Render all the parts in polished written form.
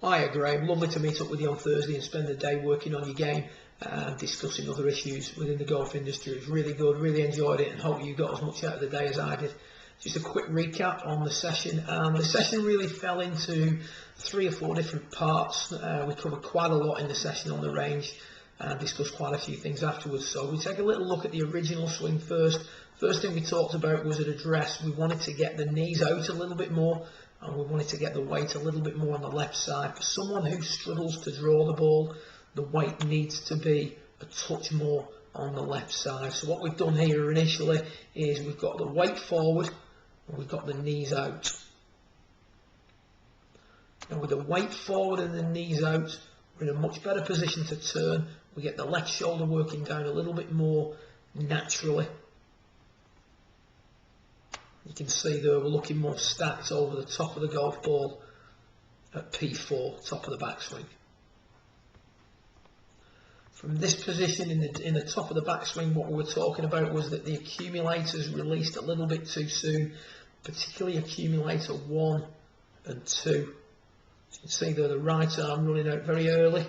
Hiya Graeme, lovely to meet up with you on Thursday and spend the day working on your game and discussing other issues within the golf industry. It was really good, really enjoyed it and hope you got as much out of the day as I did. Just a quick recap on the session. The session really fell into 3 or 4 different parts. We covered quite a lot in the session on the range and discussed quite a few things afterwards. So we take a little look at the original swing first. First thing we talked about was at address. We wanted to get the knees out a little bit more and we wanted to get the weight a little bit more on the left side. For someone who struggles to draw the ball, the weight needs to be a touch more on the left side. So what we've done here initially is we've got the weight forward and we've got the knees out. And with the weight forward and the knees out, we're in a much better position to turn. We get the left shoulder working down a little bit more naturally. You can see there we're looking more stacked over the top of the golf ball at P4, top of the backswing. From this position in the top of the backswing, what we were talking about was that the accumulators released a little bit too soon, particularly accumulator 1 and 2. You can see there the right arm running out very early.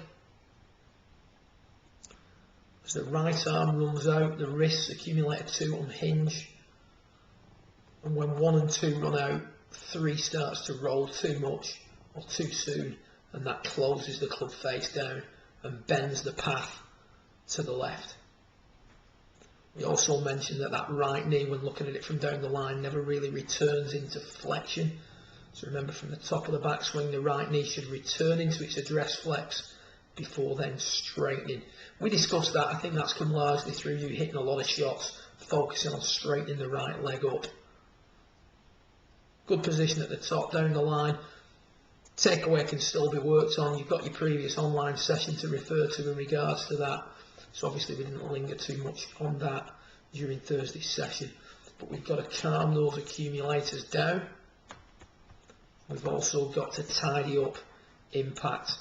As the right arm runs out, the wrists, accumulator 2 unhinge. And when 1 and 2 run out, 3 starts to roll too much or too soon, and that closes the club face down and bends the path to the left. We also mentioned that right knee, when looking at it from down the line, never really returns into flexion. So remember, from the top of the backswing, the right knee should return into its address flex before then straightening. We discussed that. I think that's come largely through you hitting a lot of shots, focusing on straightening the right leg up. Good position at the top, down the line. Takeaway can still be worked on. You've got your previous online session to refer to in regards to that. So obviously we didn't linger too much on that during Thursday's session. But we've got to calm those accumulators down. We've also got to tidy up impact.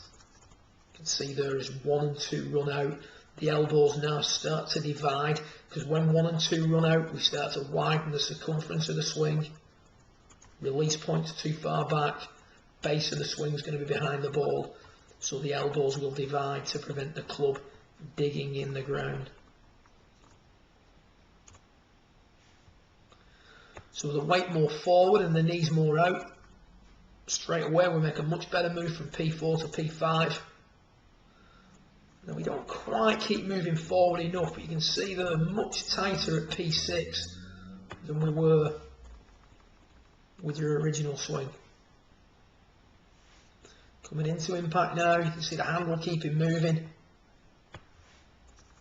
You can see there is 1 and 2 run out. The elbows now start to divide, because when 1 and 2 run out, we start to widen the circumference of the swing. Release point's too far back, base of the swing is going to be behind the ball, so the elbows will divide to prevent the club digging in the ground. So with the weight more forward and the knees more out, straight away we make a much better move from P4 to P5. Now we don't quite keep moving forward enough, but you can see they're much tighter at P6 than we were with your original swing. Coming into impact now, you can see the handle keeping moving,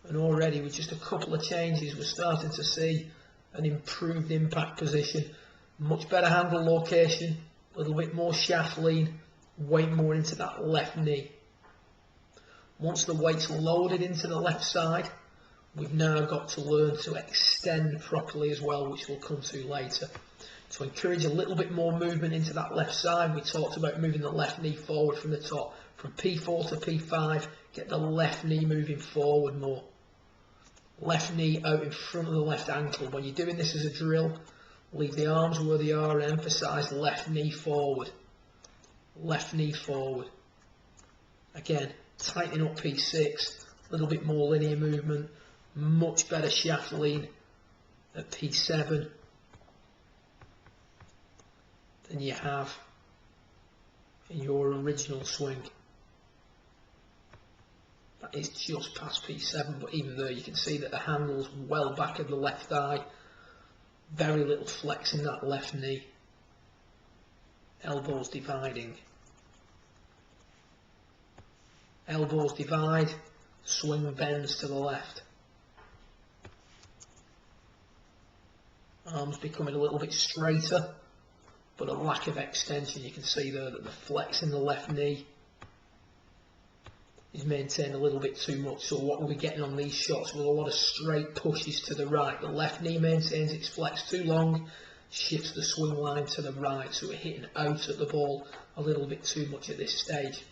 and already with just a couple of changes we're starting to see an improved impact position, much better handle location, a little bit more shaft lean, weight more into that left knee. Once the weight's loaded into the left side, we've now got to learn to extend properly as well, which we'll come to later. To encourage a little bit more movement into that left side, we talked about moving the left knee forward from the top. From P4 to P5, get the left knee moving forward more. Left knee out in front of the left ankle. When you're doing this as a drill, leave the arms where they are and emphasise left knee forward. Left knee forward. Again, tightening up P6, a little bit more linear movement, much better shaft lean at P7 than you have in your original swing. That is just past P7, but even there you can see that the handle's well back of the left thigh, very little flex in that left knee, elbows dividing. Elbows divide, swing bends to the left. Arms becoming a little bit straighter, but a lack of extension. You can see there that the flex in the left knee is maintained a little bit too much. So what we're getting on these shots with a lot of straight pushes to the right. The left knee maintains its flex too long, shifts the swing line to the right, so we're hitting out at the ball a little bit too much at this stage.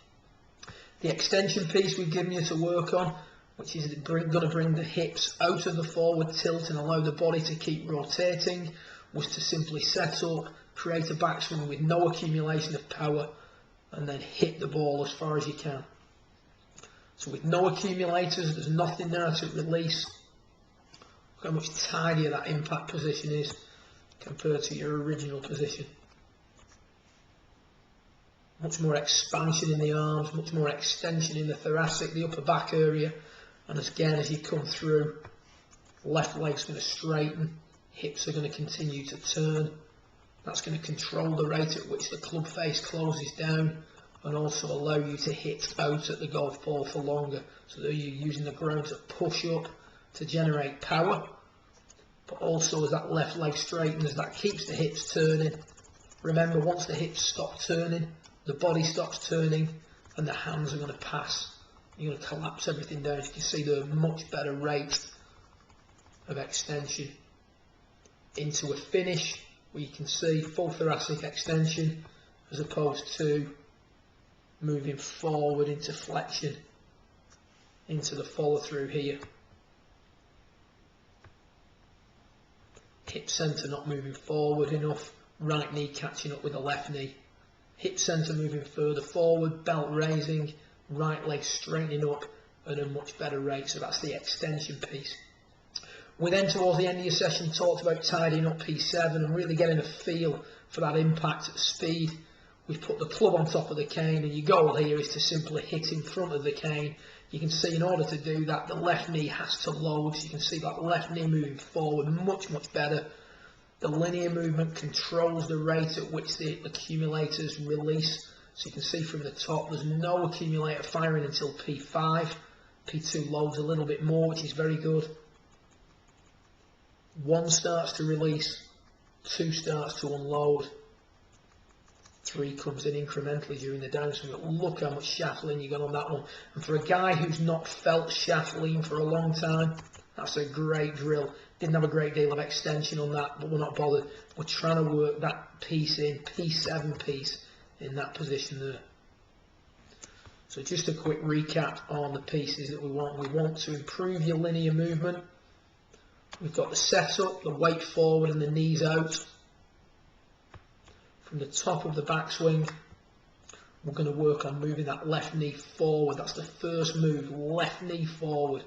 The extension piece we've given you to work on, which is going to bring the hips out of the forward tilt and allow the body to keep rotating, was to simply set up, create a backswing with no accumulation of power and then hit the ball as far as you can. So with no accumulators, there's nothing there to release. Look how much tidier that impact position is compared to your original position. Much more expansion in the arms, much more extension in the thoracic, the upper back area. And again, as you come through, left leg's going to straighten, hips are going to continue to turn. That's going to control the rate at which the club face closes down, and also allow you to hit out at the golf ball for longer. So that you're using the ground to push up to generate power, but also as that left leg straightens, that keeps the hips turning. Remember, once the hips stop turning, the body stops turning, and the hands are going to pass. You're going to collapse everything down. You can see the much better rate of extension into a finish where you can see full thoracic extension as opposed to moving forward into flexion into the follow through here. Hip centre not moving forward enough, right knee catching up with the left knee. Hip centre moving further forward, belt raising, right leg straightening up at a much better rate. So that's the extension piece. We then, towards the end of your session, talked about tidying up P7 and really getting a feel for that impact at speed. We've put the club on top of the cane, and your goal here is to simply hit in front of the cane. You can see in order to do that, the left knee has to load. So you can see that left knee moving forward much better. The linear movement controls the rate at which the accumulators release. So you can see from the top, there's no accumulator firing until P5. P2 loads a little bit more, which is very good. 1 starts to release, 2 starts to unload, 3 comes in incrementally during the downswing. Look how much shaft lean you got on that one. And for a guy who's not felt shaft lean for a long time, that's a great drill. Didn't have a great deal of extension on that, but we're not bothered. We're trying to work that piece in, P7 piece, in that position there. So just a quick recap on the pieces that we want. We want to improve your linear movement. We've got the setup, the weight forward and the knees out. From the top of the backswing, we're going to work on moving that left knee forward. That's the first move, left knee forward.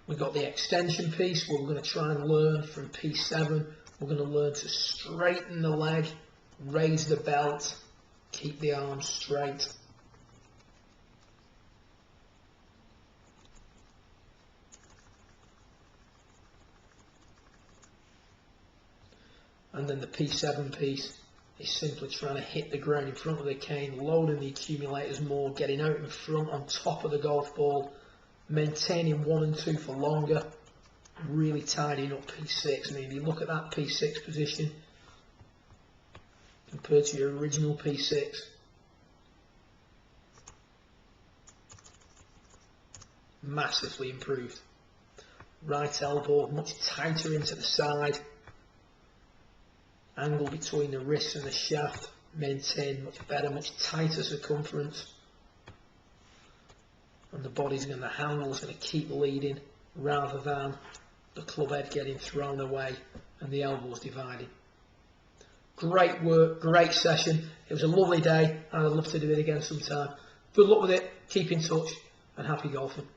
We've got the extension piece where we're going to try and learn from P7. We're going to learn to straighten the leg, raise the belt, keep the arms straight. And then the P7 piece is simply trying to hit the ground in front of the cane, loading the accumulators more, getting out in front on top of the golf ball, maintaining 1 and 2 for longer, really tidying up P6. I mean, if you look at that P6 position compared to your original P6, massively improved. Right elbow much tighter into the side. Angle between the wrist and the shaft maintained much better, much tighter circumference. And the body's going, the handle's going to keep leading rather than the club head getting thrown away and the elbows dividing. Great work, great session. It was a lovely day and I'd love to do it again sometime. Good luck with it, keep in touch and happy golfing.